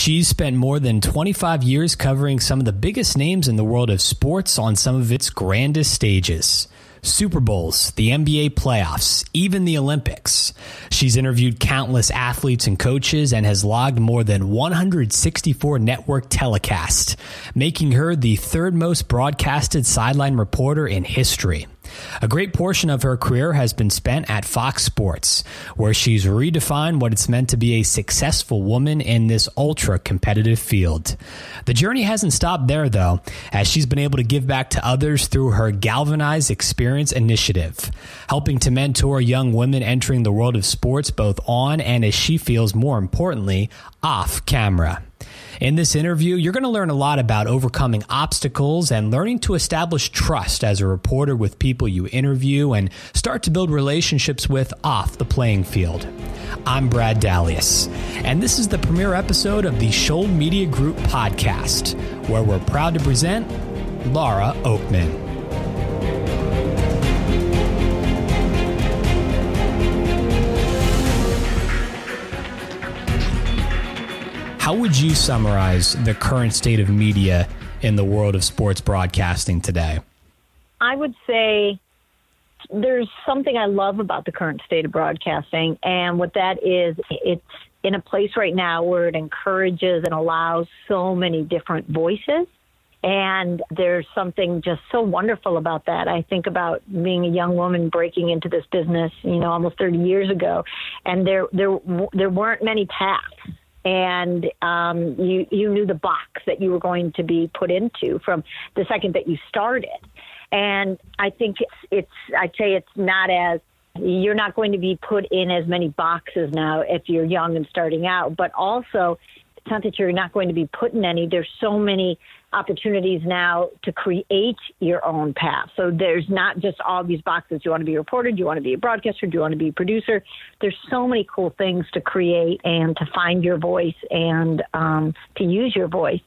She's spent more than 25 years covering some of the biggest names in the world of sports on some of its grandest stages. Super Bowls, the NBA playoffs, even the Olympics. She's interviewed countless athletes and coaches and has logged more than 164 network telecasts, making her the third most broadcasted sideline reporter in history. A great portion of her career has been spent at Fox Sports, where she's redefined what it's meant to be a successful woman in this ultra-competitive field. The journey hasn't stopped there, though, as she's been able to give back to others through her GALvanize Experience initiative, helping to mentor young women entering the world of sports both on and, as she feels more importantly, off camera. In this interview, you're going to learn a lot about overcoming obstacles and learning to establish trust as a reporter with people you interview and start to build relationships with off the playing field. I'm Brad Dalius, and this is the premiere episode of the Shold Media Group podcast, where we're proud to present Laura Okmin. How would you summarize the current state of media in the world of sports broadcasting today? I would say there's something I love about the current state of broadcasting, and what that is, it's in a place right now where it encourages and allows so many different voices, and there's something just so wonderful about that. I think about being a young woman breaking into this business, almost 30 years ago, and there weren't many paths. And you knew the box that you were going to be put into from the second that you started. And I think I'd say it's not as, you're not going to be put in as many boxes now if you're young and starting out, but also it's not that you're not going to be put in any. There's so many opportunities now to create your own path. So there's not just all these boxes. Do you want to be a reporter? Do you want to be a broadcaster? Do you want to be a producer? There's so many cool things to create and to find your voice and to use your voice.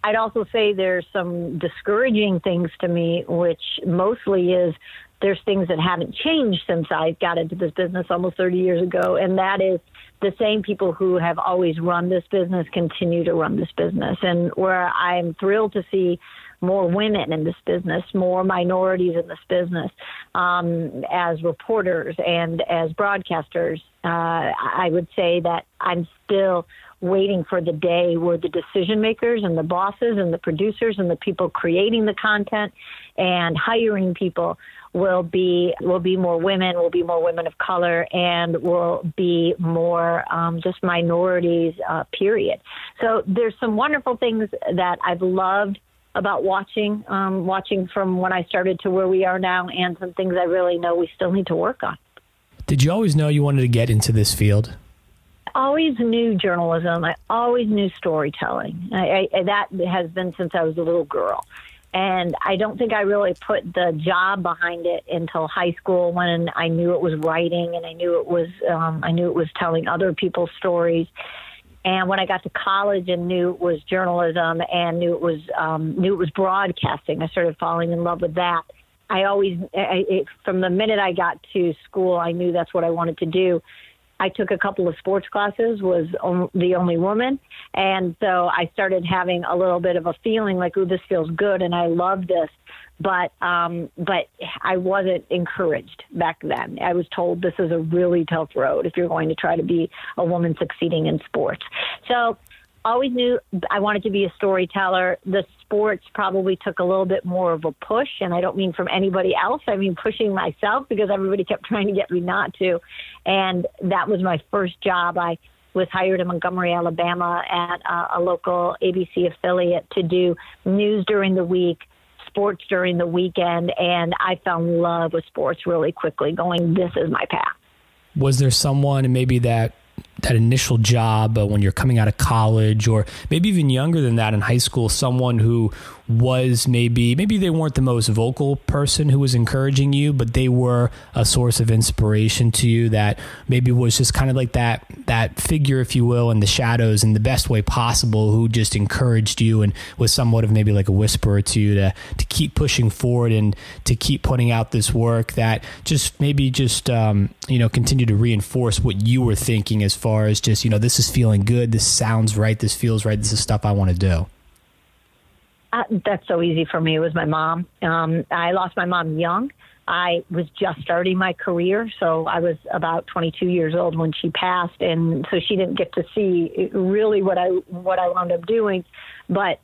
I'd also say there's some discouraging things to me, which mostly is there's things that haven't changed since I got into this business almost 30 years ago, and that is the same people who have always run this business continue to run this business. And where I'm thrilled to see more women in this business, more minorities in this business, as reporters and as broadcasters, I would say that I'm still waiting for the day where the decision makers and the bosses and the producers and the people creating the content and hiring people will be more women, will be more women of color, and will be more just minorities, period. So there's some wonderful things that I've loved about watching from when I started to where we are now, and some things I really know we still need to work on. Did you always know you wanted to get into this field? I always knew journalism. I always knew storytelling. That has been since I was a little girl. And I don't think I really put the job behind it until high school, when I knew it was writing and I knew it was telling other people's stories. And when I got to college and knew it was journalism and knew it was broadcasting, I started falling in love with that. From the minute I got to school, I knew that's what I wanted to do. I took a couple of sports classes, was the only woman. And so I started having a little bit of a feeling like, ooh, this feels good and I love this. But I wasn't encouraged back then. I was told this is a really tough road if you're going to try to be a woman succeeding in sports. So always knew I wanted to be a storyteller. The sports probably took a little bit more of a push, and I don't mean from anybody else. I mean pushing myself, because everybody kept trying to get me not to. And that was my first job. I was hired in Montgomery, Alabama at a local ABC affiliate to do news during the week, sports during the weekend, and I fell in love with sports really quickly, going, this is my path. Was there someone, and maybe that initial job when you're coming out of college, or maybe even younger than that in high school, someone who was maybe they weren't the most vocal person who was encouraging you, but they were a source of inspiration to you, that maybe was just kind of like that figure, if you will, in the shadows in the best way possible, who just encouraged you and was somewhat of maybe like a whisperer to you to keep pushing forward and to keep putting out this work that continue to reinforce what you were thinking as far far as just, this is feeling good, this sounds right, this feels right, this is stuff I want to do? That's so easy for me. It was my mom. I lost my mom young. I was just starting my career, so I was about 22 years old when she passed, and so she didn't get to see really what I wound up doing. But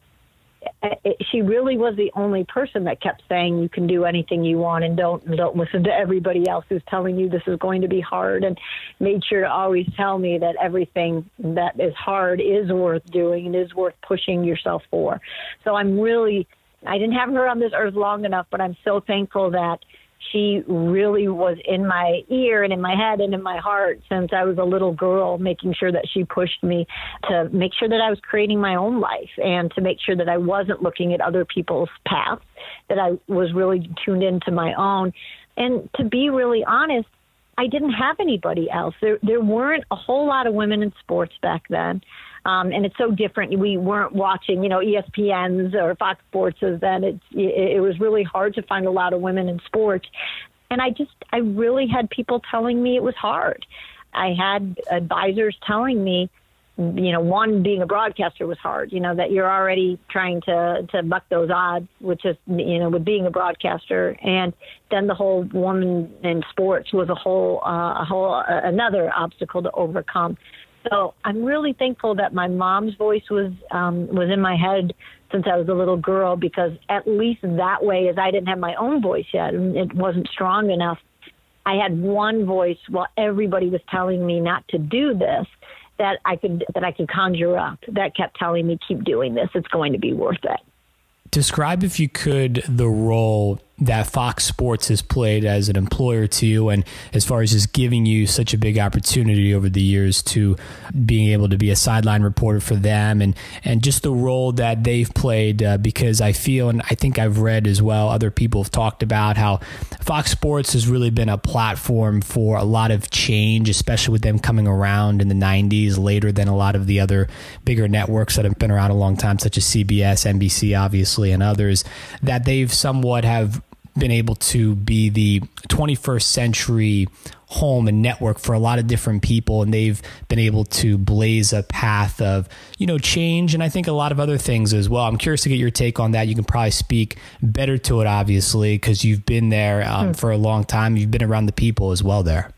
she really was the only person that kept saying you can do anything you want and don't listen to everybody else who's telling you this is going to be hard, and made sure to always tell me that everything that is hard is worth doing and is worth pushing yourself for. So I didn't have her on this earth long enough, but I'm so thankful that she really was in my ear and in my head and in my heart since I was a little girl, making sure that she pushed me to make sure that I was creating my own life and to make sure that I wasn't looking at other people's paths, that I was really tuned into my own. And to be really honest, I didn't have anybody else. There weren't a whole lot of women in sports back then. And it's so different. We weren't watching, ESPN's or Fox Sports then. It was really hard to find a lot of women in sports. And I really had people telling me it was hard. I had advisors telling me, one, being a broadcaster was hard, that you're already trying to buck those odds, which is, with being a broadcaster. And then the whole woman in sports was another obstacle to overcome. So I'm really thankful that my mom's voice was in my head since I was a little girl, because at least that way, as I didn't have my own voice yet and it wasn't strong enough, I had one voice while everybody was telling me not to do this that I could conjure up, that kept telling me, keep doing this. It's going to be worth it. Describe, if you could, the role that Fox Sports has played as an employer to you, and as far as just giving you such a big opportunity over the years to being able to be a sideline reporter for them, and just the role that they've played, because I feel, and I think I've read as well, other people have talked about how Fox Sports has really been a platform for a lot of change, especially with them coming around in the 90s, later than a lot of the other bigger networks that have been around a long time, such as CBS, NBC, obviously, and others, that they've somewhat have been able to be the 21st century home and network for a lot of different people, and they've been able to blaze a path of change, and I think a lot of other things as well. I'm curious to get your take on that. You can probably speak better to it, obviously, because you've been there for a long time. You've been around the people as well there.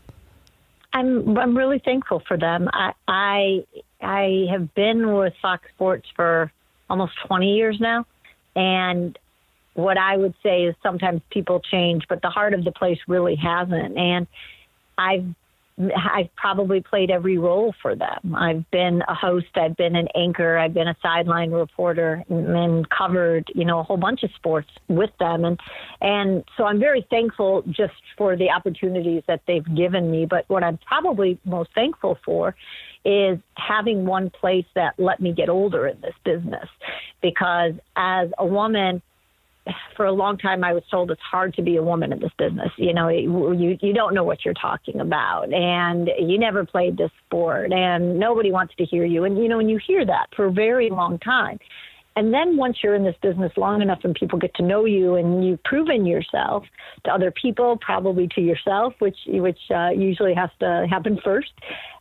I'm really thankful for them. I have been with Fox Sports for almost 20 years now, and what I would say is sometimes people change, but the heart of the place really hasn't. And I've probably played every role for them. I've been a host, I've been an anchor, I've been a sideline reporter, and covered, a whole bunch of sports with them. And so I'm very thankful just for the opportunities that they've given me. But what I'm probably most thankful for is having one place that let me get older in this business. Because as a woman, for a long time, I was told it's hard to be a woman in this business. You don't know what you're talking about, and you never played this sport, and nobody wants to hear you. And, and you hear that for a very long time. And then once you're in this business long enough and people get to know you and you've proven yourself to other people, probably to yourself, which usually has to happen first.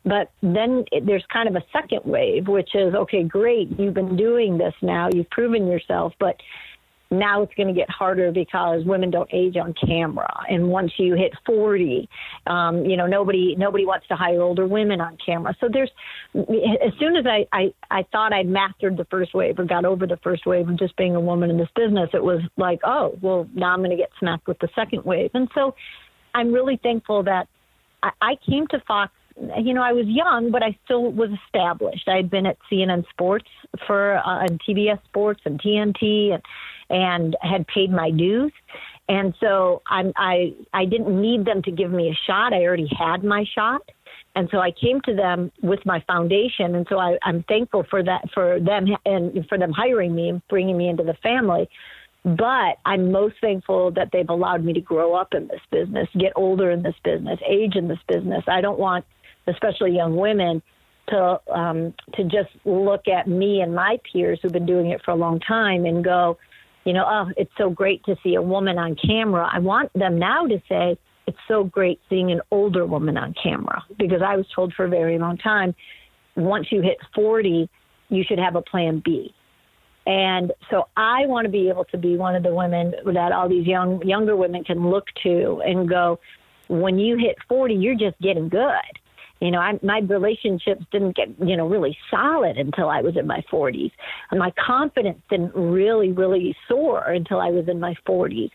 But then there's kind of a second wave, which is, okay, great, you've been doing this now, you've proven yourself, but now it's going to get harder because women don't age on camera. And once you hit 40, nobody wants to hire older women on camera. So as soon as I thought I'd mastered the first wave or got over the first wave of just being a woman in this business, it was like, oh, well, now I'm going to get smacked with the second wave. And so I'm really thankful that I came to Fox. I was young, but I still was established. I had been at CNN Sports and TBS Sports and TNT and had paid my dues. And so I didn't need them to give me a shot. I already had my shot. And so I came to them with my foundation. And so I'm thankful for that, for them and for them hiring me and bringing me into the family. But I'm most thankful that they've allowed me to grow up in this business, get older in this business, age in this business. I don't want, especially young women, to just look at me and my peers who've been doing it for a long time and go, oh, it's so great to see a woman on camera. I want them now to say, it's so great seeing an older woman on camera, because I was told for a very long time, once you hit 40, you should have a plan B. And so I want to be able to be one of the women that all these younger women can look to and go, when you hit 40, you're just getting good. You know, my relationships didn't get, really solid until I was in my 40s. And my confidence didn't really, really soar until I was in my 40s.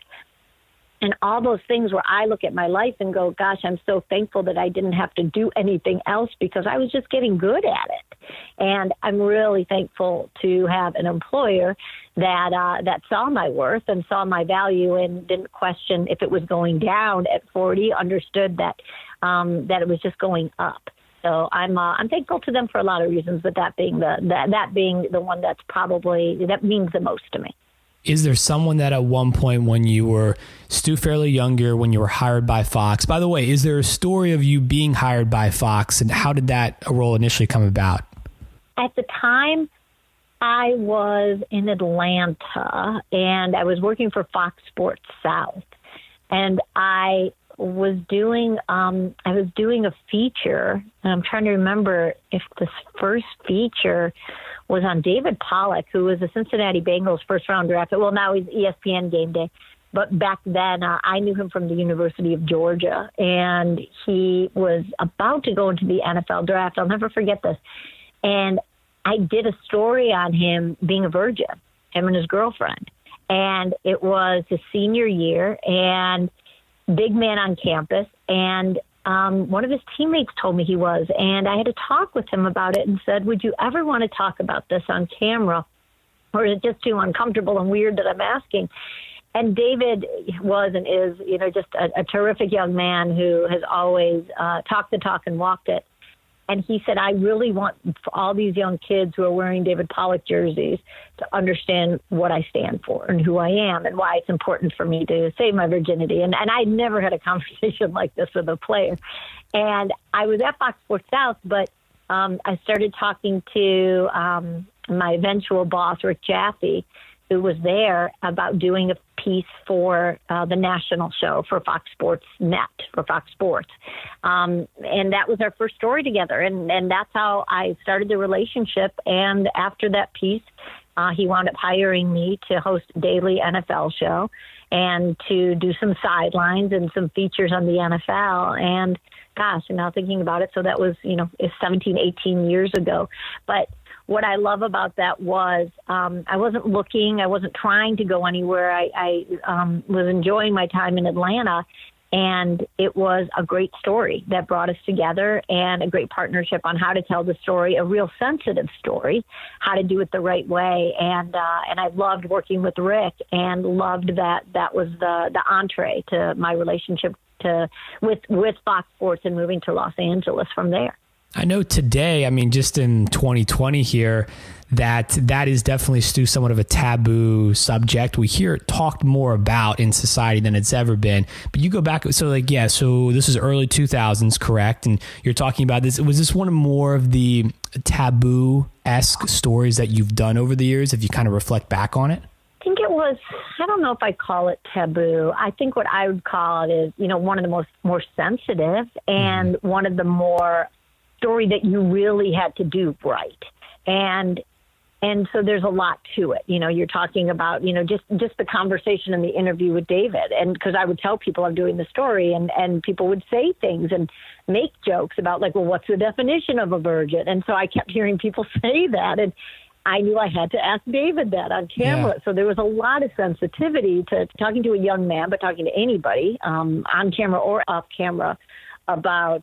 And all those things where I look at my life and go, gosh, I'm so thankful that I didn't have to do anything else because I was just getting good at it. And I'm really thankful to have an employer that saw my worth and saw my value and didn't question if it was going down at 40, understood that it was just going up. So I'm thankful to them for a lot of reasons, but that being the one that means the most to me. Is there someone that at one point when you were still fairly younger, when you were hired by Fox, by the way, is there a story of you being hired by Fox, and how did that role initially come about? At the time, I was in Atlanta and I was working for Fox Sports South, and I was doing a feature, and I'm trying to remember if this first feature was on David Pollock, who was the Cincinnati Bengals first-round draft. Well, now he's ESPN Game Day. But back then, I knew him from the University of Georgia, and he was about to go into the NFL draft. I'll never forget this. And I did a story on him being a virgin, him and his girlfriend. And it was his senior year, and big man on campus, and one of his teammates told me he was, and I had to talk with him about it and said, would you ever want to talk about this on camera, or is it just too uncomfortable and weird that I'm asking? And David was and is, just a terrific young man who has always talked the talk and walked it. And he said, I really want for all these young kids who are wearing David Pollock jerseys to understand what I stand for and who I am and why it's important for me to save my virginity. And I never had a conversation like this with a player. And I was at Fox Sports South, but I started talking to my eventual boss, Rick Jaffe, who was there, about doing a piece for the national show for Fox Sports Net, for Fox Sports. And that was our first story together. And that's how I started the relationship. And after that piece, he wound up hiring me to host a daily NFL show and to do some sidelines and some features on the NFL. And gosh, and now thinking about it, so that was, it's 17, 18 years ago. But what I love about that was I wasn't looking, I wasn't trying to go anywhere. I was enjoying my time in Atlanta, and it was a great story that brought us together and a great partnership on how to tell the story, a real sensitive story, how to do it the right way. And I loved working with Rick and loved that was the entree to my relationship with Fox Sports and moving to Los Angeles from there. I know today, just in 2020 here, that is definitely still somewhat of a taboo subject. We hear it talked more about in society than it's ever been. But you go back, so this is early 2000s, correct? And you're talking about this. Was this one of more of the taboo-esque stories that you've done over the years, if you kind of reflect back on it? I think it was, I don't know if I call it taboo. I think what I would call it is, one of the more sensitive and one of the more story that you really had to do right. And so there's a lot to it. You're talking about, just the conversation in the interview with David. And because I would tell people I'm doing the story, and people would say things and make jokes about well, what's the definition of a virgin? And so I kept hearing people say that. And I knew I had to ask David that on camera. Yeah. So there was a lot of sensitivity to talking to a young man, but talking to anybody on camera or off camera about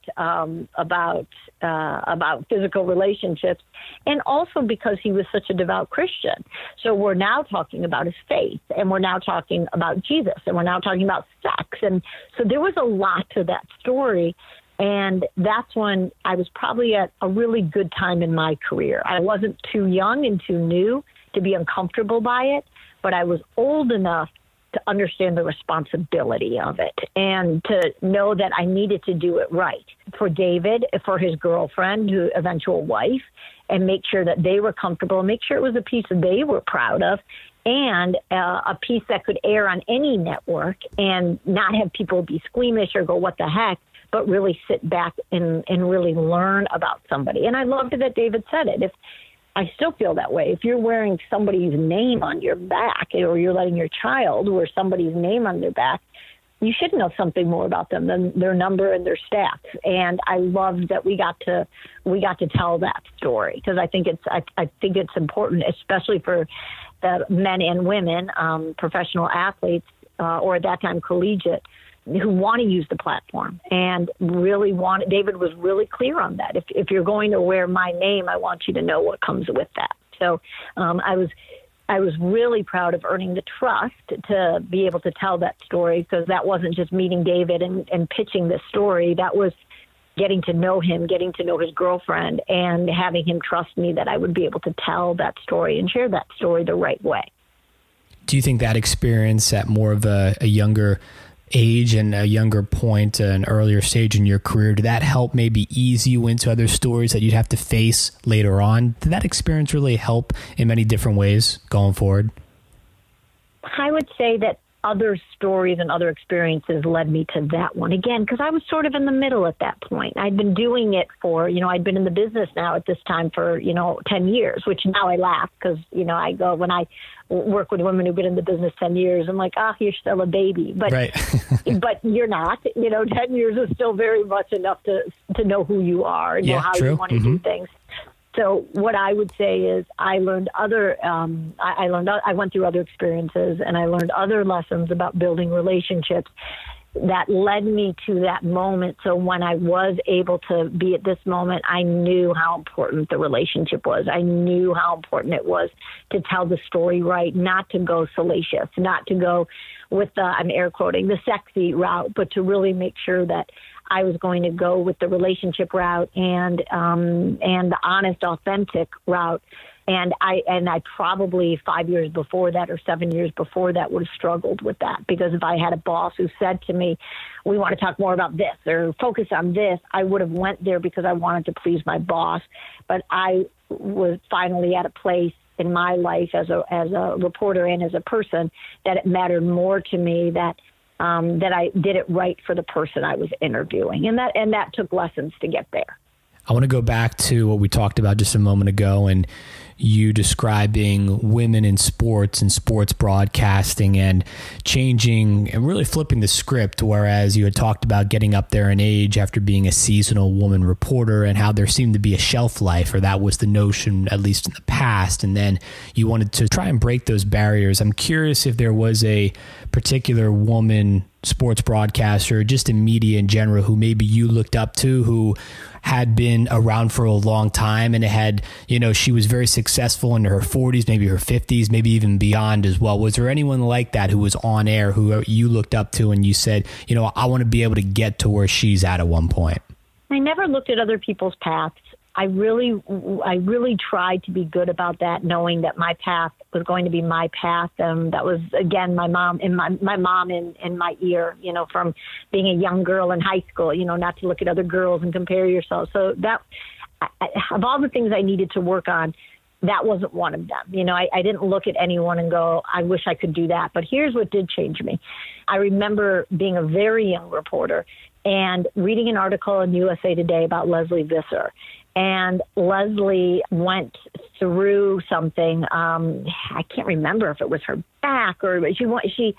physical relationships, and also because he was such a devout Christian. So we're now talking about his faith, and we're now talking about Jesus, and we're now talking about sex. And so there was a lot to that story. And that's when I was probably at a really good time in my career. I wasn't too young and too new to be uncomfortable by it, but I was old enough to understand the responsibility of it and to know that I needed to do it right for David, for his girlfriend, who eventual wife, and make sure that they were comfortable and make sure it was a piece that they were proud of, and a piece that could air on any network and not have people be squeamish or go, what the heck, but really sit back and really learn about somebody. And I loved that David said it. If I still feel that way. If you're wearing somebody's name on your back, or you're letting your child wear somebody's name on their back, you should know something more about them than their number and their stats. And I loved that we got to tell that story, because I think it's important, especially for the men and women, professional athletes, or at that time collegiate, who want to use the platform and really want. David was really clear on that. If you're going to wear my name, I want you to know what comes with that. So I was really proud of earning the trust to be able to tell that story, because that wasn't just meeting David and pitching this story. That was getting to know him, getting to know his girlfriend, and having him trust me that I would be able to tell that story and share that story the right way. Do you think that experience at more of a younger age and a younger point, an earlier stage in your career, did that help maybe ease you into other stories that you'd have to face later on? Did that experience really help in many different ways going forward? I would say that other stories and other experiences led me to that one again, because I was sort of in the middle at that point. I'd been doing it for, I'd been in the business now at this time for, 10 years, which now I laugh because, I go, when I work with women who've been in the business 10 years, I'm like, you're still a baby, but, right. but you're not, 10 years is still very much enough to know who you are and know how true. you want to do things. So what I would say is I learned I went through other experiences, and I learned other lessons about building relationships that led me to that moment. So when I was able to be at this moment, I knew how important the relationship was. I knew how important it was to tell the story right, not to go salacious, not to go with I'm air quoting, the sexy route, but to really make sure that I was going to go with the relationship route and the honest, authentic route. And I probably 5 years before that or 7 years before that would have struggled with that, because if I had a boss who said to me, we want to talk more about this or focus on this, I would have went there because I wanted to please my boss. But I was finally at a place in my life as a reporter and as a person that it mattered more to me that I did it right for the person I was interviewing. And that took lessons to get there. I want to go back to what we talked about just a moment ago, and you describing women in sports and sports broadcasting and changing and really flipping the script, whereas you had talked about getting up there in age after being a seasonal woman reporter and how there seemed to be a shelf life, or that was the notion, at least in the past, and then you wanted to try and break those barriers. I'm curious if there was a particular woman sports broadcaster, just in media in general, who maybe you looked up to, who had been around for a long time and had, she was very successful in her 40s, maybe her 50s, maybe even beyond as well. Was there anyone like that who was on air who you looked up to and you said, I want to be able to get to where she's at one point? I never looked at other people's paths. I really tried to be good about that, knowing that my path was going to be my path. That was, again, my mom in my ear, from being a young girl in high school, not to look at other girls and compare yourself. So that, of all the things I needed to work on, that wasn't one of them. I didn't look at anyone and go, I wish I could do that. But here's what did change me. I remember being a very young reporter and reading an article in USA Today about Leslie Visser. And Leslie went through something. I can't remember if it was her back or she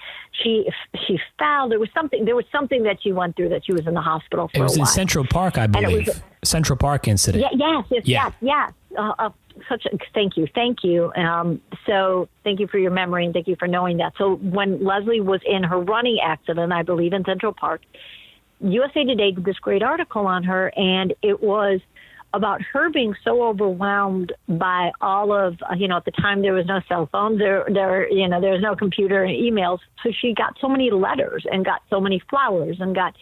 fell. There was something that she went through that she was in the hospital for a while. It was in Central Park, I believe. Central Park incident. Yes. Thank you. So thank you for your memory and thank you for knowing that. So when Leslie was in her running accident, I believe in Central Park, USA Today did this great article on her, and it was about her being so overwhelmed by all of, at the time there was no cell phones, there was no computer and emails. So she got so many letters and got so many flowers and got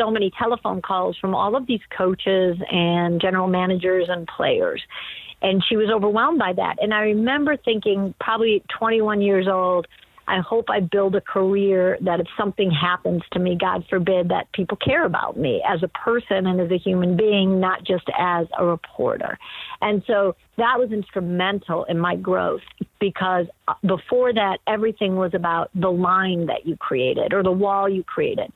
so many telephone calls from all of these coaches and general managers and players. And she was overwhelmed by that. And I remember thinking, probably 21 years old, I hope I build a career that if something happens to me, God forbid, that people care about me as a person and as a human being, not just as a reporter. And so that was instrumental in my growth, because before that, everything was about the line that you created or the wall you created.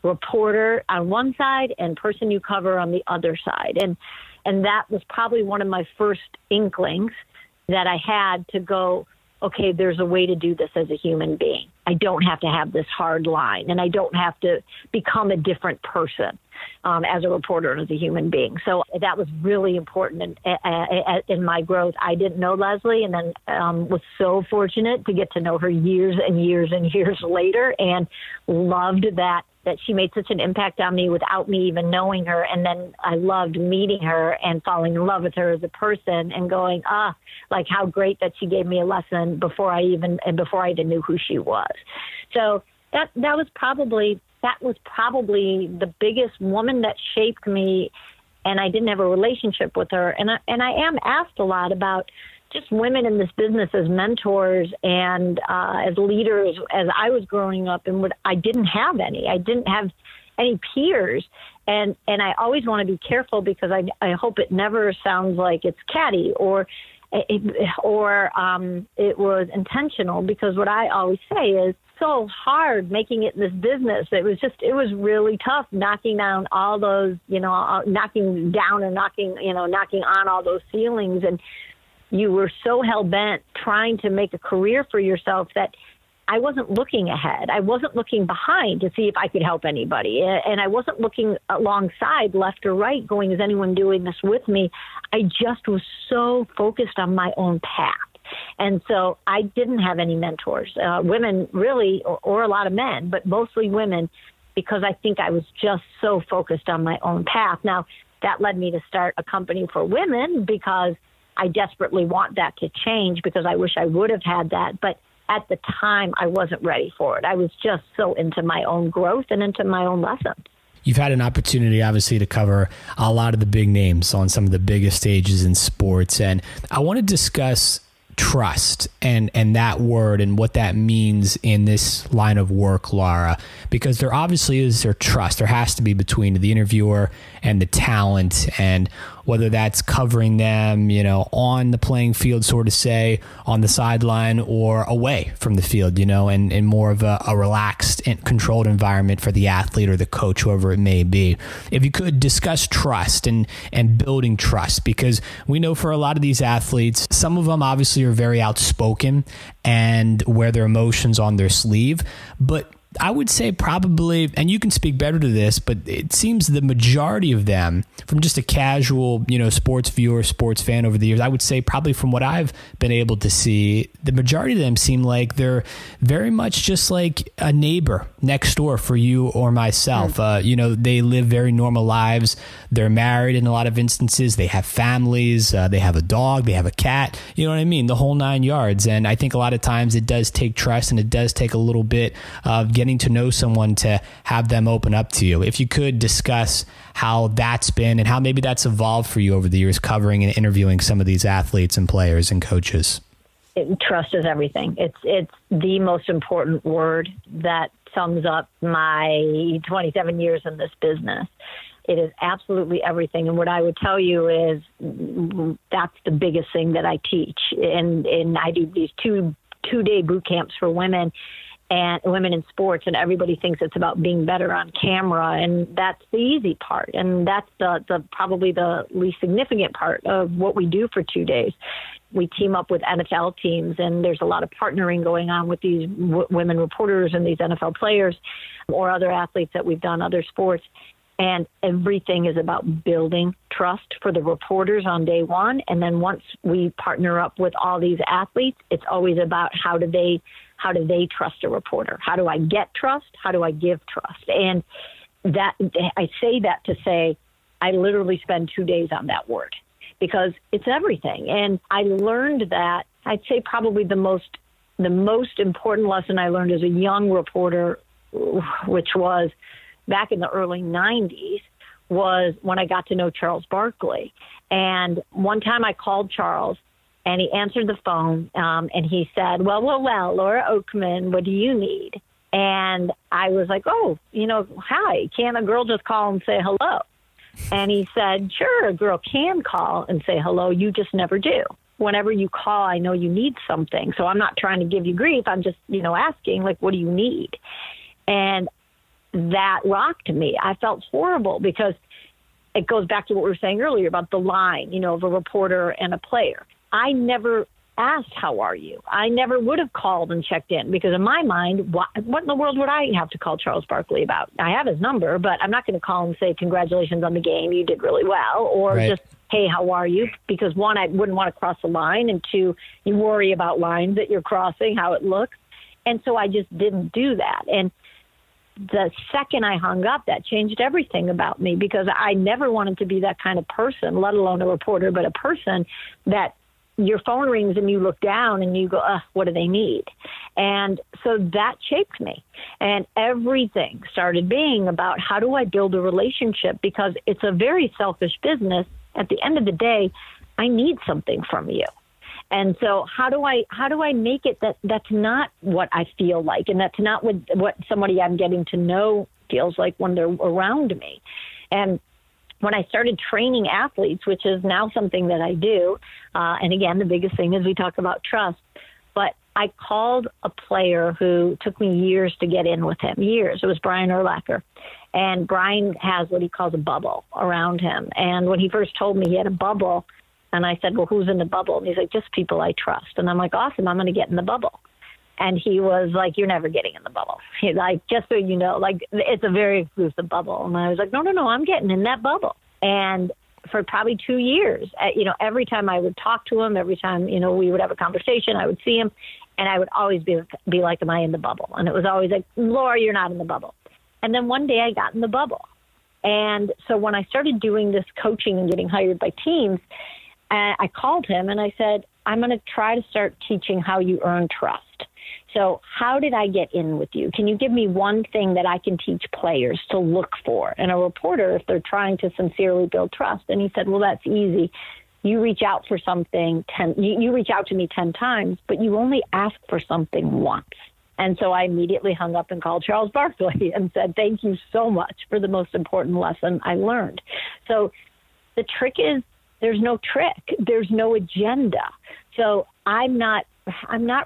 Reporter on one side and person you cover on the other side. And that was probably one of my first inklings that I had to go, okay, there's a way to do this as a human being. I don't have to have this hard line, and I don't have to become a different person as a reporter and as a human being. So that was really important in my growth. I didn't know Leslie, and then was so fortunate to get to know her years and years and years later, and loved that she made such an impact on me without me even knowing her. And then I loved meeting her and falling in love with her as a person and going, like how great that she gave me a lesson before I even knew who she was. So that was probably the biggest woman that shaped me. And I didn't have a relationship with her. And I am asked a lot about just women in this business as mentors and as leaders as I was growing up, and I didn't have any. I didn't have any peers. And I always want to be careful, because I hope it never sounds like it's catty or it was intentional, because what I always say is so hard making it in this business. It was really tough knocking down all those, knocking down and knocking on all those ceilings. And you were so hell-bent trying to make a career for yourself that I wasn't looking ahead. I wasn't looking behind to see if I could help anybody. And I wasn't looking alongside, left or right, going, is anyone doing this with me? I just was so focused on my own path. And so I didn't have any mentors, women really, or a lot of men, but mostly women, because I think I was just so focused on my own path. Now, that led me to start a company for women, because I desperately want that to change, because I wish I would have had that. But at the time, I wasn't ready for it. I was just so into my own growth and into my own lessons. You've had an opportunity, obviously, to cover a lot of the big names on some of the biggest stages in sports. And I want to discuss trust and that word and what that means in this line of work, Laura, because there obviously is trust. There has to be between the interviewer and the talent, and whether that's covering them, on the playing field, sort of say, on the sideline, or away from the field, and more of a relaxed and controlled environment for the athlete or the coach, whoever it may be. If you could discuss trust and building trust, because we know for a lot of these athletes, some of them obviously are very outspoken and wear their emotions on their sleeve, but I would say probably, and you can speak better to this, but it seems the majority of them, from just a casual, sports viewer, sports fan over the years, I would say probably from what I've been able to see, the majority of them seem like they're very much just like a neighbor next door for you or myself. They live very normal lives. They're married in a lot of instances. They have families. They have a dog. They have a cat. You know what I mean? The whole 9 yards. And I think a lot of times it does take trust, and it does take a little bit of getting to know someone to have them open up to you. If you could discuss how that's been and how maybe that's evolved for you over the years, covering and interviewing some of these athletes and players and coaches. Trust is everything. It's the most important word that sums up my 27 years in this business. It is absolutely everything. And what I would tell you is that's the biggest thing that I teach. And I do these two-day boot camps for women and women in sports, and everybody thinks it's about being better on camera, and that's the easy part, and that's the probably the least significant part of what we do for 2 days. We team up with NFL teams, and there's a lot of partnering going on with these women reporters and these NFL players or other athletes that we've done other sports. And everything is about building trust for the reporters on day one. And then once we partner up with all these athletes, it's always about how do they trust a reporter? How do I get trust? How do I give trust? And that I say that to say I literally spend 2 days on that word, because it's everything. And I learned that, I'd say probably the most important lesson I learned as a young reporter, which was back in the early 90s, was when I got to know Charles Barkley. And one time I called Charles And he answered the phone, and he said, well, Laura Okmin, what do you need? And I was like, oh, hi, can a girl just call and say hello? And he said, sure, a girl can call and say hello. You just never do. Whenever you call, I know you need something. So I'm not trying to give you grief. I'm just, asking, like, what do you need? And that rocked me. I felt horrible because it goes back to what we were saying earlier about the line, of a reporter and a player. I never asked, how are you? I never would have called and checked in because in my mind, what in the world would I have to call Charles Barkley about? I have his number, but I'm not going to call and say, congratulations on the game. You did really well. Or just, hey, how are you? Because one, I wouldn't want to cross a line. And two, you worry about lines that you're crossing, how it looks. And so I just didn't do that. And the second I hung up, that changed everything about me because I never wanted to be that kind of person, let alone a reporter, but a person that your phone rings and you look down and you go, what do they need? And so that shaped me. And everything started being about how do I build a relationship because it's a very selfish business. At the end of the day, I need something from you. And so how do I make it that's not what I feel like and that's not what somebody I'm getting to know feels like when they're around me? And when I started training athletes, which is now something that I do, and again, the biggest thing is we talk about trust, but I called a player who took me years to get in with him, years. It was Brian Urlacher. And Brian has what he calls a bubble around him. And when he first told me he had a bubble, and I said, well, who's in the bubble? And he's like, just people I trust. And I'm like, awesome, I'm going to get in the bubble. And he was like, you're never getting in the bubble. He's like, just so you know, like, it's a very exclusive bubble. And I was like, no, I'm getting in that bubble. And for probably 2 years, every time I would talk to him, every time, we would have a conversation, I would see him, and I would always be like, am I in the bubble? And it was always like, Laura, you're not in the bubble. And then one day I got in the bubble. And so when I started doing this coaching and getting hired by teams, I called him and I said, I'm going to try to start teaching how you earn trust. So how did I get in with you? Can you give me one thing that I can teach players to look for? And a reporter, if they're trying to sincerely build trust. And he said, well, that's easy. You reach out for something, you reach out to me 10 times, but you only ask for something once. And so I immediately hung up and called Charles Barkley and said, thank you so much for the most important lesson I learned. So the trick is there's no trick. There's no agenda. So I'm not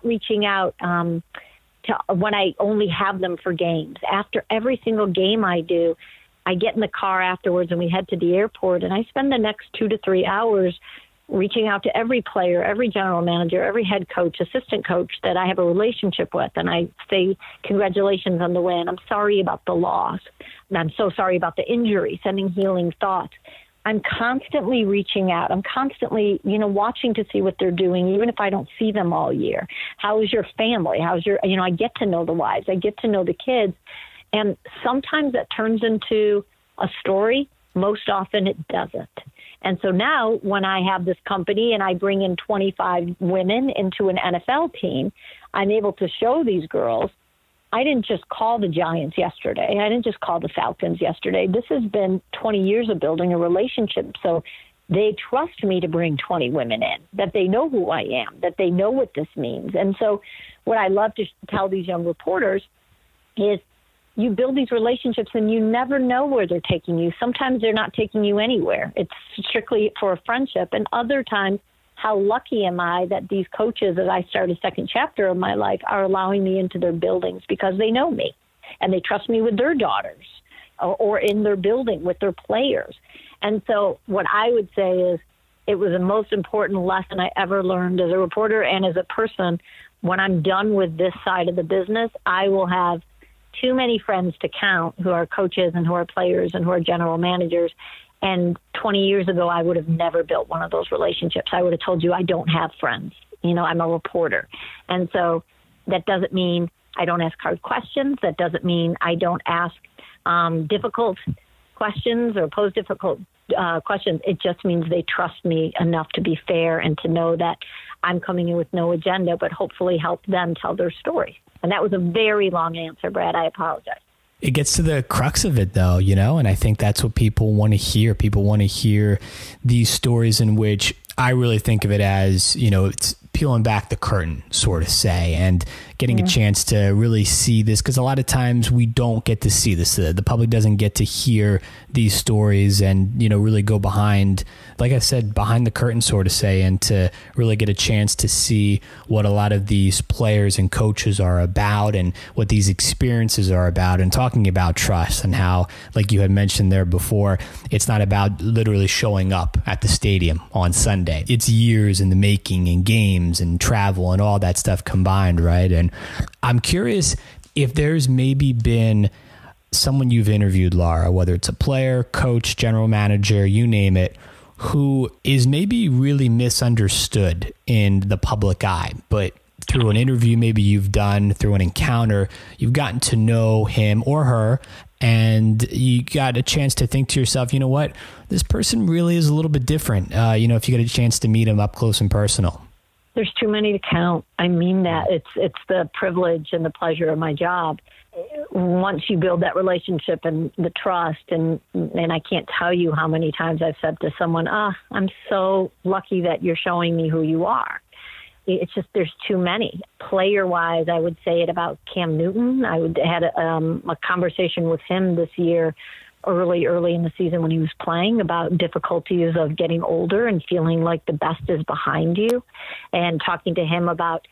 reaching out to when I only have them for games. After every single game I do, I get in the car afterwards and we head to the airport, and I spend the next 2 to 3 hours reaching out to every player, every general manager, every head coach, assistant coach that I have a relationship with. And I say, congratulations on the win. I'm sorry about the loss. And I'm so sorry about the injury, sending healing thoughts. I'm constantly reaching out. I'm constantly, watching to see what they're doing, even if I don't see them all year. How is your family? How's your, I get to know the wives. I get to know the kids. And sometimes that turns into a story. Most often it doesn't. And so now when I have this company and I bring in 25 women into an NFL team, I'm able to show these girls, I didn't just call the Giants yesterday. I didn't just call the Falcons yesterday. This has been 20 years of building a relationship. So they trust me to bring 20 women in, that they know who I am, that they know what this means. And so what I love to tell these young reporters is you build these relationships and you never know where they're taking you. Sometimes they're not taking you anywhere. It's strictly for a friendship. And other times, how lucky am I that these coaches that I start a second chapter of my life are allowing me into their buildings because they know me and they trust me with their daughters or in their building with their players. And so what I would say is it was the most important lesson I ever learned as a reporter and as a person. When I'm done with this side of the business, I will have too many friends to count who are coaches and who are players and who are general managers. And 20 years ago, I would have never built one of those relationships. I would have told you I don't have friends. I'm a reporter. And so that doesn't mean I don't ask hard questions. That doesn't mean I don't ask difficult questions or pose difficult questions. It just means they trust me enough to be fair and to know that I'm coming in with no agenda, but hopefully help them tell their story. And that was a very long answer, Brad. I apologize. It gets to the crux of it, though, and I think that's what people want to hear. People want to hear these stories in which I really think of it as, it's peeling back the curtain, sort of say, and getting a chance to really see this, because a lot of times we don't get to see this. The public doesn't get to hear these stories and, really go behind, like I said, behind the curtain, sort of say, and to really get a chance to see what a lot of these players and coaches are about and what these experiences are about, and talking about trust and how, like you had mentioned there before, it's not about literally showing up at the stadium on Sunday. It's years in the making and games and travel and all that stuff combined, right? And I'm curious if there's maybe been someone you've interviewed, Laura, whether it's a player, coach, general manager, you name it, who is maybe really misunderstood in the public eye, but through an interview maybe you've done, through an encounter, you've gotten to know him or her, and you got a chance to think to yourself, you know what, this person really is a little bit different, if you get a chance to meet him up close and personal. There's too many to count. I mean that. It's the privilege and the pleasure of my job. Once you build that relationship and the trust, and I can't tell you how many times I've said to someone, I'm so lucky that you're showing me who you are. It's just, there's too many. Player-wise, I would say it about Cam Newton. I had a conversation with him this year, early in the season when he was playing, about difficulties of getting older and feeling like the best is behind you, and talking to him about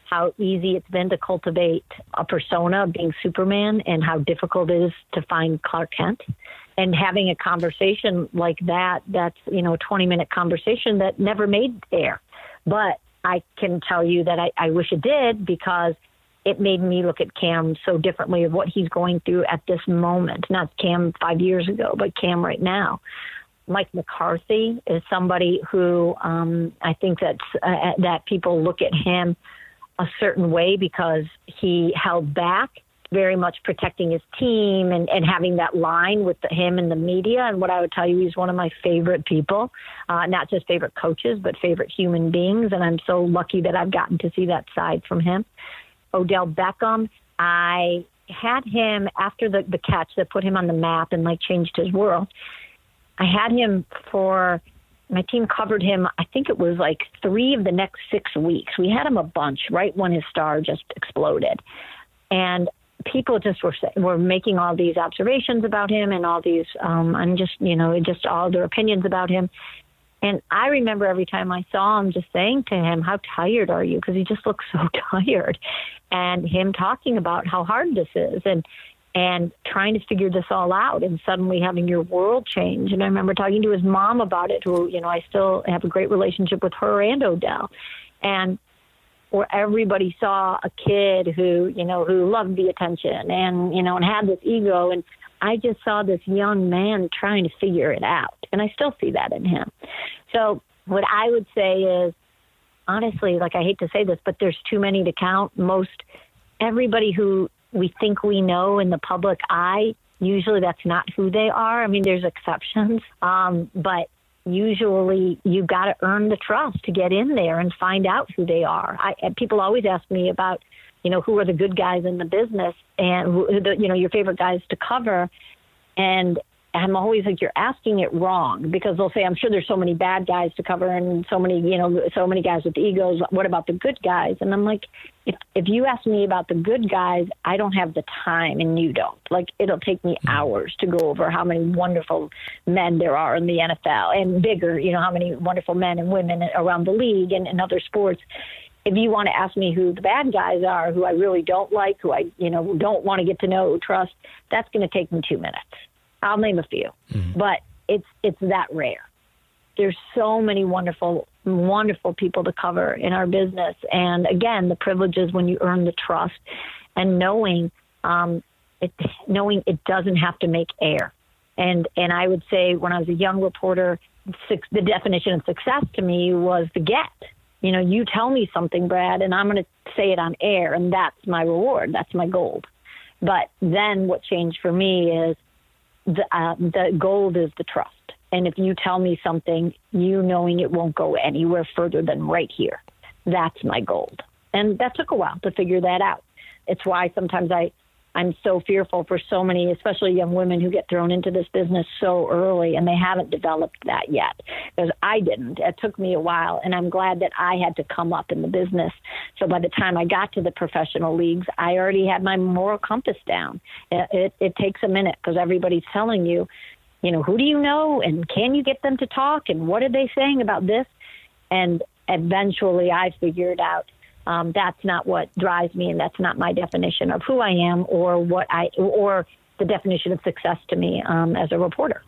how easy it's been to cultivate a persona of being Superman and how difficult it is to find Clark Kent. And having a conversation like that's, a 20-minute conversation that never made air. But I can tell you that I wish it did, because it made me look at Cam so differently of what he's going through at this moment. Not Cam 5 years ago, but Cam right now. Mike McCarthy is somebody who I think that people look at him a certain way because he held back, very much protecting his team and having that line with him and the media. And what I would tell you, he's one of my favorite people, not just favorite coaches, but favorite human beings. And I'm so lucky that I've gotten to see that side from him. Odell Beckham, I had him after the catch that put him on the map and changed his world. I had him my team covered him, I think it was 3 of the next 6 weeks. We had him a bunch right when his star just exploded. And people just were making all these observations about him and all these, just all their opinions about him. And I remember every time I saw him just saying to him, how tired are you? Because he just looks so tired. And him talking about how hard this is and trying to figure this all out and suddenly having your world change. And I remember talking to his mom about it, who, I still have a great relationship with her and Odell. And where everybody saw a kid who loved the attention and had this ego. And I just saw this young man trying to figure it out. And I still see that in him. So what I would say is, honestly, I hate to say this, but there's too many to count. Everybody who we think we know in the public eye, usually that's not who they are. I mean, there's exceptions, but usually you got to earn the trust to get in there and find out who they are. People always ask me about, who are the good guys in the business and your favorite guys to cover. And I'm always like, you're asking it wrong, because they'll say, I'm sure there's so many bad guys to cover and so many guys with egos. What about the good guys? And I'm like, if you ask me about the good guys, I don't have the time and you don't. It'll take me hours to go over how many wonderful men there are in the NFL and bigger, how many wonderful men and women around the league and in other sports. If you want to ask me who the bad guys are, who I really don't like, who I, don't want to get to know, trust, that's going to take me 2 minutes. I'll name a few, but it's that rare. There's so many wonderful, wonderful people to cover in our business. And again, the privilege is when you earn the trust and knowing it doesn't have to make air. And I would say when I was a young reporter, the definition of success to me was the get. You tell me something, Brad, and I'm going to say it on air, and that's my reward. That's my gold. But then what changed for me is the gold is the trust. And if you tell me something, knowing it won't go anywhere further than right here, that's my gold. And that took a while to figure that out. It's why sometimes I I'm so fearful for so many, especially young women who get thrown into this business so early and they haven't developed that yet, because I didn't. It took me a while, and I'm glad that I had to come up in the business. So by the time I got to the professional leagues, I already had my moral compass down. It takes a minute because everybody's telling you, who do you know, and can you get them to talk, and what are they saying about this? And eventually I figured out that's not what drives me, and that's not my definition of who I am or or the definition of success to me as a reporter.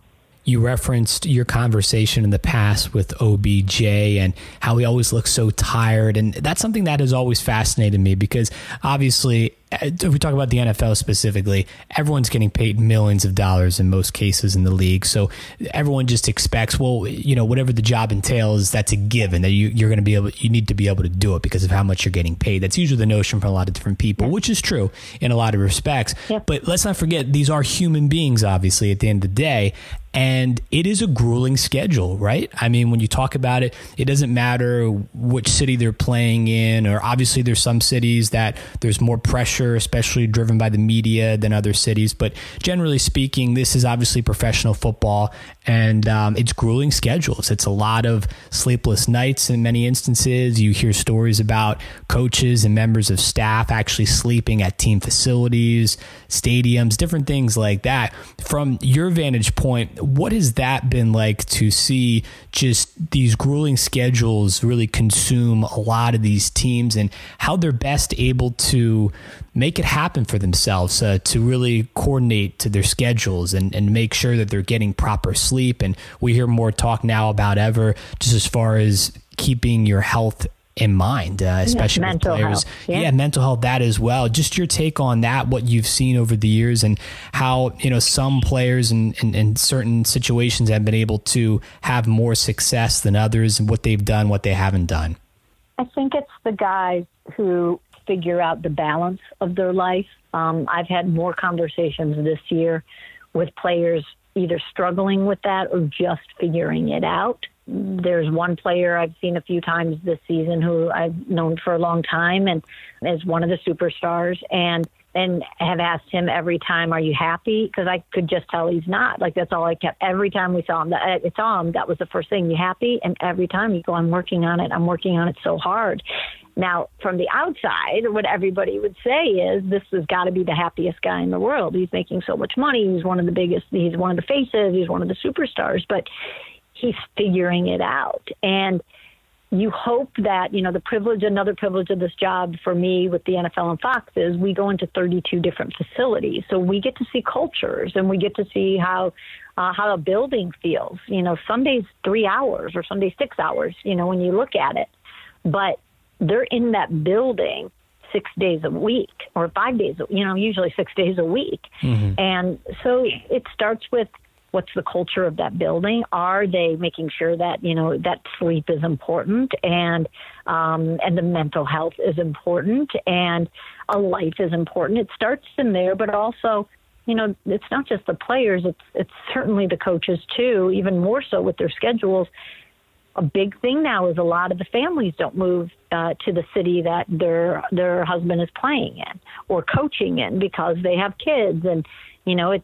You referenced your conversation in the past with OBJ and how he always looks so tired. And that's something that has always fascinated me, because obviously, if we talk about the NFL specifically, everyone's getting paid millions of dollars in most cases in the league. So everyone just expects, whatever the job entails, that's a given, that you're going to be able, you need to be able to do it because of how much you're getting paid. That's usually the notion from a lot of different people, which is true in a lot of respects. Yep. But let's not forget, these are human beings, obviously, at the end of the day. And it is a grueling schedule, right? I mean, when you talk about it, it doesn't matter which city they're playing in, or obviously there's some cities that there's more pressure, especially driven by the media, than other cities. But generally speaking, this is obviously professional football, and it's grueling schedules. It's a lot of sleepless nights in many instances. You hear stories about coaches and members of staff actually sleeping at team facilities, stadiums, different things like that. From your vantage point, what has that been like to see just these grueling schedules really consume a lot of these teams, and how they're best able to make it happen for themselves, to really coordinate to their schedules and make sure that they're getting proper sleep? And we hear more talk now about ever, just as far as keeping your health in mind, especially with players. Mental health, that as well. Just your take on that, what you've seen over the years, and how, some players in certain situations have been able to have more success than others, and what they've done, what they haven't done. I think it's the guys who figure out the balance of their life. I've had more conversations this year with players either struggling with that or just figuring it out. There's one player I've seen a few times this season who I've known for a long time and is one of the superstars, and have asked him every time, "Are you happy?" Because I could just tell he's not. Like, that's all I kept. Every time we saw him, that was the first thing. "You happy?" And every time he'd go, "I'm working on it. I'm working on it so hard." Now, from the outside, what everybody would say is, this has got to be the happiest guy in the world. He's making so much money. He's one of the biggest. He's one of the faces. He's one of the superstars. But he's figuring it out. And you hope that, another privilege of this job for me with the NFL and Fox is we go into 32 different facilities. So we get to see cultures, and we get to see how a building feels. Some days 3 hours, or some days 6 hours, when you look at it. But they're in that building 6 days a week, or 5 days, usually 6 days a week. Mm-hmm. And so it starts with, what's the culture of that building? Are they making sure that, that sleep is important, and the mental health is important, and a life is important? It starts in there, but also, it's not just the players, it's certainly the coaches too, even more so with their schedules. A big thing now is a lot of the families don't move to the city that their husband is playing in or coaching in, because they have kids, and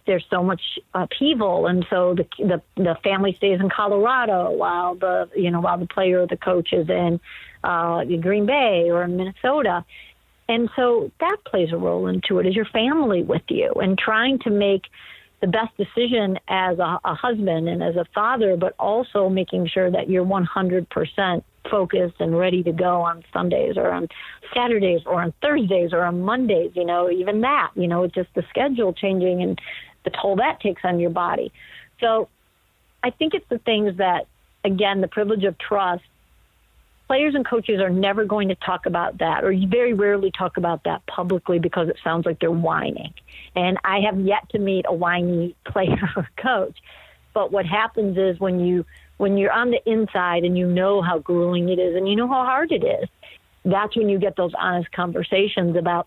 there's so much upheaval, and so the family stays in Colorado while the player or the coach is in Green Bay or in Minnesota. And so that plays a role into it. Is your family with you, and trying to make the best decision as a husband and as a father, but also making sure that you're 100% focused and ready to go on Sundays or on Saturdays or on Thursdays or on Mondays, even that, it's just the schedule changing and the toll that takes on your body. So I think it's the things that, again, the privilege of trust. Players and coaches are never going to talk about that, or you very rarely talk about that publicly, because it sounds like they're whining. And I have yet to meet a whiny player or coach. But what happens is when you're on the inside and you know how grueling it is and you know how hard it is, that's when you get those honest conversations about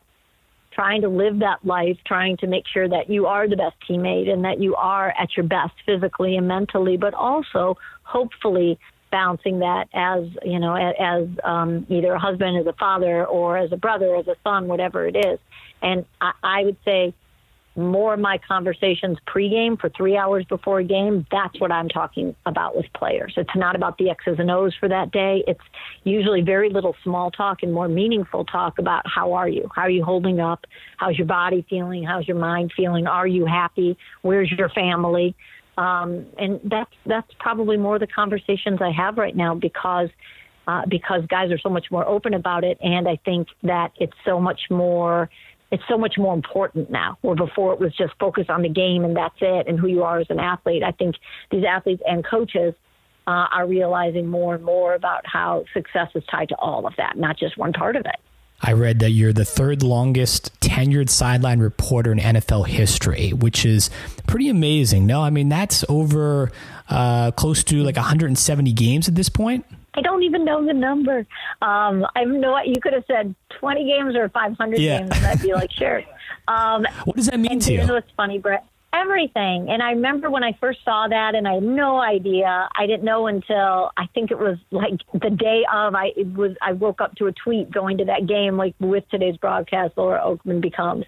trying to live that life, trying to make sure that you are the best teammate and that you are at your best physically and mentally, but also hopefully balancing that as either a husband, as a father, or as a brother, as a son, whatever it is. And I would say more of my conversations pregame for 3 hours before a game, that's what I'm talking about with players. It's not about the X's and O's for that day. It's usually very little small talk and more meaningful talk about how are you? How are you holding up? How's your body feeling? How's your mind feeling? Are you happy? Where's your family? And that's probably more the conversations I have right now because guys are so much more open about it. And I think that it's so much more important now, where before it was just focus on the game and that's it and who you are as an athlete. I think these athletes and coaches are realizing more and more about how success is tied to all of that, not just one part of it. I read that you're the third longest tenured sideline reporter in NFL history, which is pretty amazing. No, I mean, that's over close to like 170 games at this point. I don't even know the number. I have no idea. You could have said 20 games or 500 games, and I'd be like, sure. What does that mean to you? You know what's funny, Brett? Everything. And I remember when I first saw that, and I had no idea. I didn't know until I think it was like the day of. I woke up to a tweet going to that game, like with today's broadcast, Laura Okmin becomes.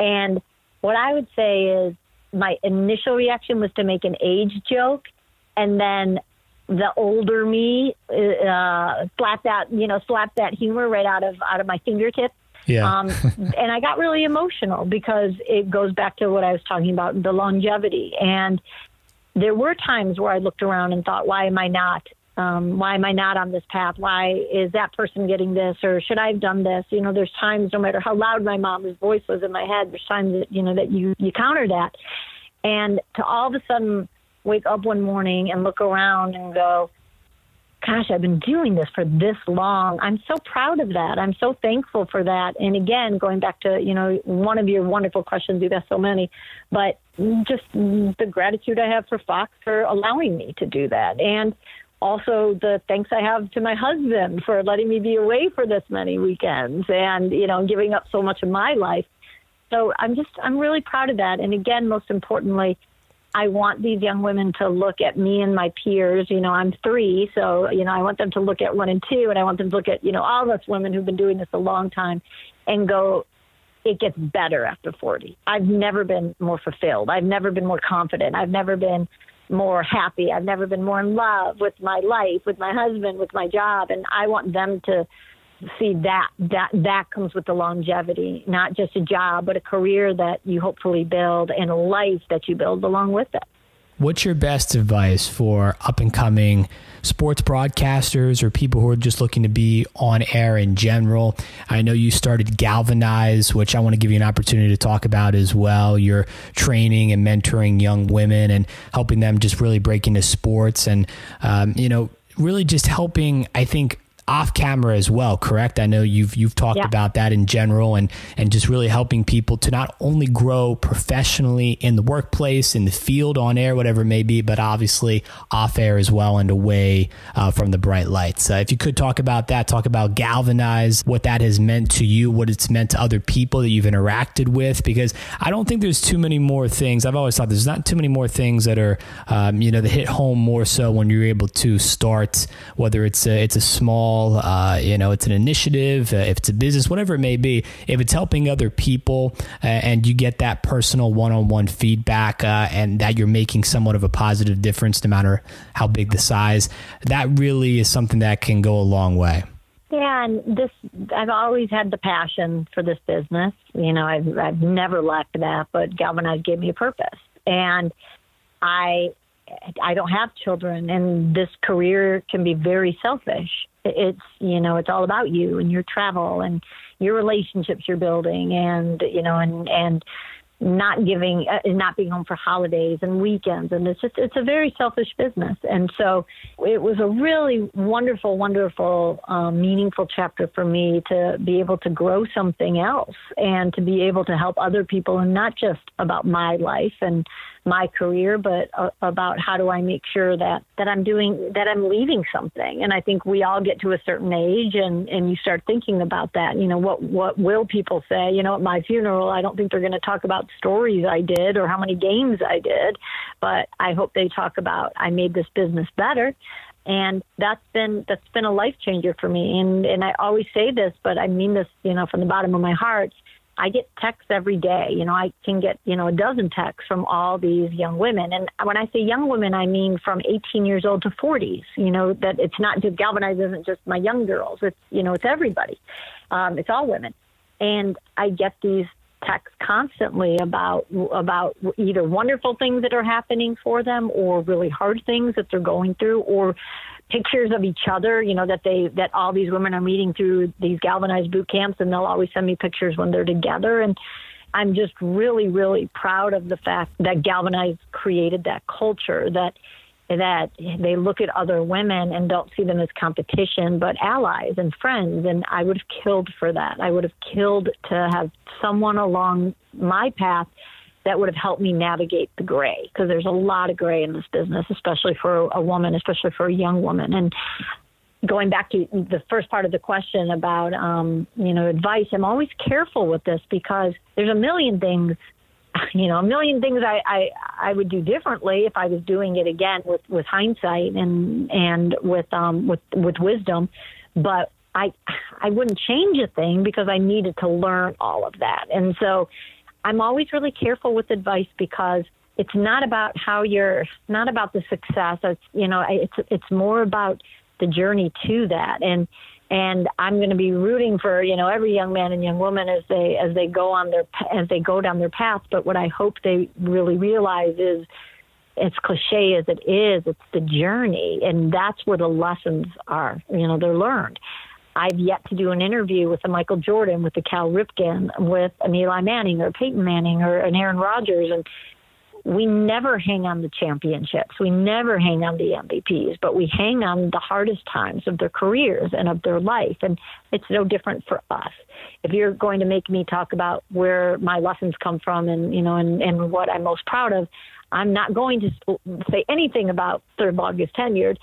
And what I would say is my initial reaction was to make an age joke, and then the older me slapped that humor right out of my fingertips. Yeah. And I got really emotional because it goes back to what I was talking about, the longevity. And there were times where I looked around and thought, why am I not on this path? Why is that person getting this? Or should I have done this? You know, there's times, no matter how loud my mom's voice was in my head, there's times that, that you counter that. And to all of a sudden wake up one morning and look around and go, gosh, I've been doing this for this long. I'm so proud of that. I'm so thankful for that. And again, going back to, one of your wonderful questions, you've asked so many, but just the gratitude I have for Fox for allowing me to do that. And also the thanks I have to my husband for letting me be away for this many weekends and, giving up so much of my life. So I'm really proud of that. And again, most importantly, I want these young women to look at me and my peers. I'm 3, so, I want them to look at 1 and 2, and I want them to look at, all of us women who've been doing this a long time and go, it gets better after 40. I've never been more fulfilled. I've never been more confident. I've never been more happy. I've never been more in love with my life, with my husband, with my job. And I want them to see that comes with the longevity, not just a job, but a career that you hopefully build and a life that you build along with it. What's your best advice for up-and-coming sports broadcasters or people who are just looking to be on air in general? I know you started GALvanize, which I want to give you an opportunity to talk about as well. You're training and mentoring young women and helping them just really break into sports and, really just helping, I think, off camera as well, correct? I know you've talked about that in general and just really helping people to not only grow professionally in the workplace, in the field, on air, whatever it may be, but obviously off air as well and away from the bright lights. If you could talk about that, talk about GALvanize, what that has meant to you, what it's meant to other people that you've interacted with, because I don't think there's too many more things. I've always thought there's not too many more things that are, that hit home more so when you're able to start, whether it's a small, it's an initiative, if it's a business, whatever it may be, if it's helping other people and you get that personal one-on-one feedback and that you're making somewhat of a positive difference, no matter how big the size, that really is something that can go a long way. Yeah, and I've always had the passion for this business. I've never lacked that, but GALvanize gave me a purpose. And I don't have children, and this career can be very selfish. It's all about you and your travel and your relationships you're building and not being home for holidays and weekends. And it's a very selfish business. And so it was a really wonderful, meaningful chapter for me to be able to grow something else and to be able to help other people, and not just about my life and my career, but about how do I make sure that I'm leaving something. And I think we all get to a certain age and you start thinking about that. What will people say? At my funeral, I don't think they're going to talk about stories I did or how many games I did, but I hope they talk about I made this business better. And that's been a life changer for me. And I always say this, but I mean this, from the bottom of my heart. I get texts every day. I can get, a dozen texts from all these young women. And when I say young women, I mean from 18 years old to 40s, that it's not just GALvanize isn't just my young girls. It's, it's everybody. It's all women. And I get these texts constantly about either wonderful things that are happening for them or really hard things that they're going through, or pictures of each other, that all these women are meeting through these GALvanize boot camps, and they'll always send me pictures when they're together. And I'm just really, really proud of the fact that GALvanize created that culture, that they look at other women and don't see them as competition, but allies and friends. And I would have killed for that. I would have killed to have someone along my path that would have helped me navigate the gray, because there's a lot of gray in this business, especially for a woman, especially for a young woman. And going back to the first part of the question about, advice, I'm always careful with this because there's a million things I would do differently if I was doing it again with hindsight and with wisdom. But I wouldn't change a thing because I needed to learn all of that. And so I'm always really careful with advice because it's not about not about the success. It's more about the journey to that. And I'm going to be rooting for, every young man and young woman as they go down their path. But what I hope they really realize is, as cliche as it is, it's the journey. And that's where the lessons are, they're learned. I've yet to do an interview with a Michael Jordan, with a Cal Ripken, with an Eli Manning or Peyton Manning or an Aaron Rodgers. And we never hang on the championships. We never hang on the MVPs, but we hang on the hardest times of their careers and of their life. And it's no different for us. If you're going to make me talk about where my lessons come from and what I'm most proud of, I'm not going to say anything about third longest tenured.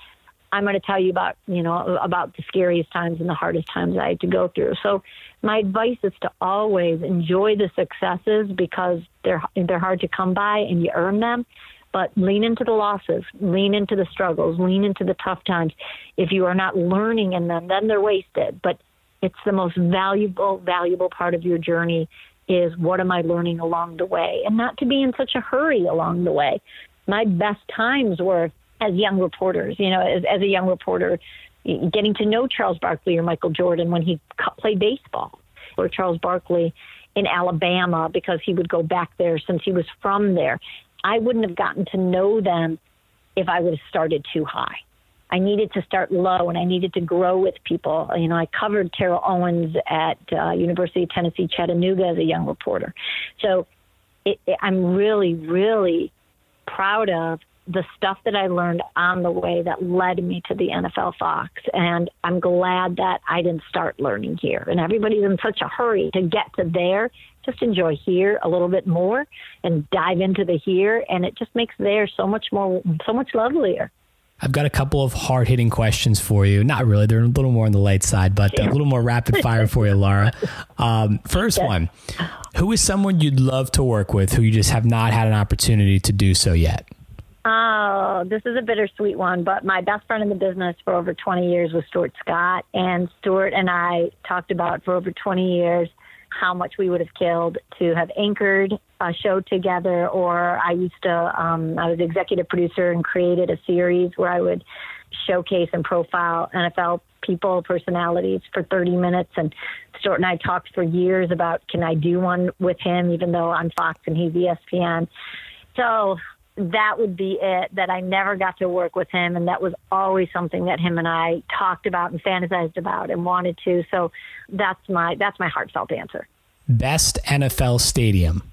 I'm going to tell you about the scariest times and the hardest times I had to go through. So my advice is to always enjoy the successes because they're hard to come by and you earn them, but lean into the losses, lean into the struggles, lean into the tough times. If you are not learning in them, then they're wasted. But it's the most valuable part of your journey is what am I learning along the way, and not to be in such a hurry along the way. My best times were as young reporters, as a young reporter, getting to know Charles Barkley or Michael Jordan when he played baseball, or Charles Barkley in Alabama because he would go back there since he was from there. I wouldn't have gotten to know them if I would have started too high. I needed to start low, and I needed to grow with people. I covered Terrell Owens at University of Tennessee, Chattanooga as a young reporter. So I'm really, really proud of the stuff that I learned on the way that led me to the NFL Fox. And I'm glad that I didn't start learning here. And everybody's in such a hurry to get to there. Just enjoy here a little bit more and dive into the here. And it just makes there so much lovelier. I've got a couple of hard-hitting questions for you. Not really. They're a little more on the light side, but a little more rapid fire for you, Laura. First one, who is someone you'd love to work with who you just have not had an opportunity to do so yet? Oh, this is a bittersweet one, but my best friend in the business for over 20 years was Stuart Scott. And Stuart and I talked about for over 20 years how much we would have killed to have anchored a show together. Or I was executive producer and created a series where I would showcase and profile NFL people, personalities for 30 minutes. And Stuart and I talked for years about, can I do one with him, even though I'm Fox and he's ESPN. So that would be it, that I never got to work with him. And that was always something that him and I talked about and fantasized about and wanted to. So that's my heartfelt answer. Best NFL stadium?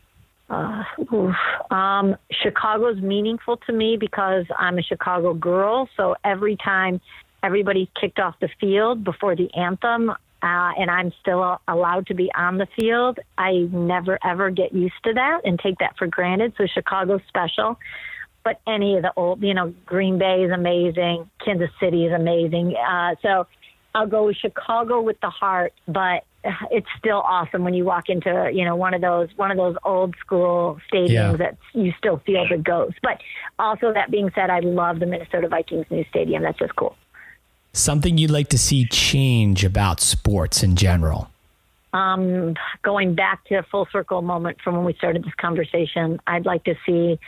Chicago's meaningful to me because I'm a Chicago girl. So every time everybody kicked off the field before the anthem, and I'm still allowed to be on the field, I never, ever get used to that and take that for granted. So Chicago's special. But any of the old, Green Bay is amazing. Kansas City is amazing. So I'll go with Chicago with the heart, but it's still awesome when you walk into, one of those old school stadiums that you still feel the ghost. But also, that being said, I love the Minnesota Vikings new stadium. That's just cool. Something you'd like to see change about sports in general? Going back to a full circle moment from when we started this conversation, I'd like to see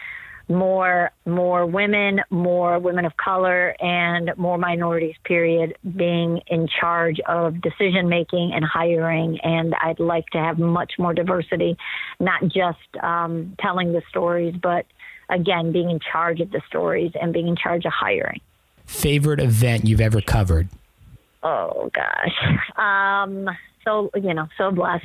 more women of color, and more minorities, period, being in charge of decision making and hiring. And I'd like to have much more diversity, not just telling the stories, but again, being in charge of the stories and being in charge of hiring. Favorite event you've ever covered? Oh gosh. So blessed,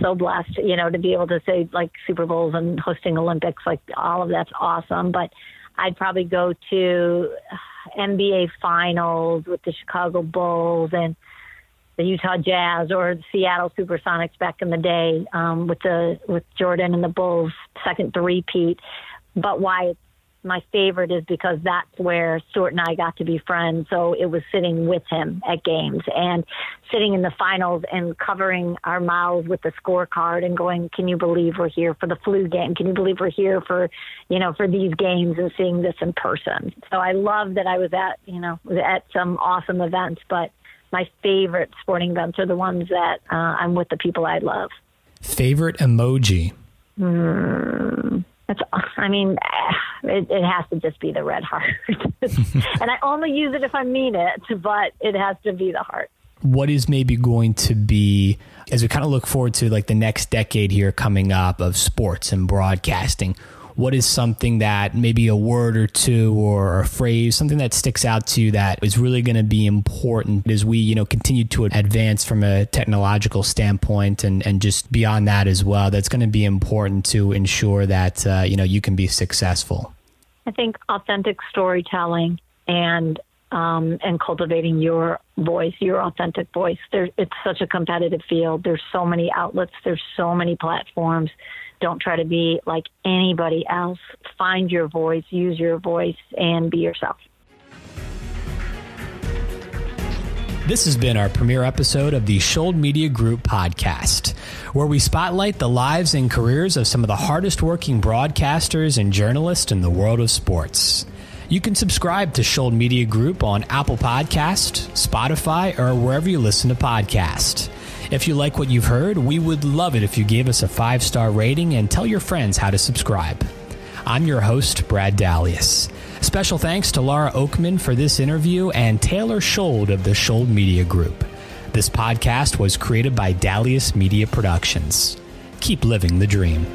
to be able to say like Super Bowls and hosting Olympics, like all of that's awesome. But I'd probably go to NBA finals with the Chicago Bulls and the Utah Jazz, or the Seattle Supersonics back in the day, with Jordan and the Bulls' second three-peat. But why it's my favorite is because that's where Stuart and I got to be friends. So it was sitting with him at games and sitting in the finals and covering our mouths with the scorecard and going, can you believe we're here for the flu game? Can you believe we're here for these games, and seeing this in person? So I love that I was at some awesome events, but my favorite sporting events are the ones that I'm with the people I love. Favorite emoji? It has to just be the red heart. And I only use it if I mean it, but it has to be the heart. What is maybe going to be, as we kind of look forward to like the next decade here coming up of sports and broadcasting, what is something that maybe a word or two or a phrase, something that sticks out to you that is really going to be important as we, continue to advance from a technological standpoint and just beyond that as well, that's going to be important to ensure that, you can be successful? I think authentic storytelling and cultivating your voice, your authentic voice. It's such a competitive field. There's so many outlets. There's so many platforms. Don't try to be like anybody else. Find your voice, use your voice, and be yourself. This has been our premiere episode of the Shold Media Group podcast, where we spotlight the lives and careers of some of the hardest working broadcasters and journalists in the world of sports. You can subscribe to Shold Media Group on Apple Podcast, Spotify, or wherever you listen to podcasts. If you like what you've heard, we would love it if you gave us a 5-star rating and tell your friends how to subscribe. I'm your host, Brad Dalius. Special thanks to Laura Okmin for this interview and Taylor Shold of the Shold Media Group. This podcast was created by Dalius Media Productions. Keep living the dream.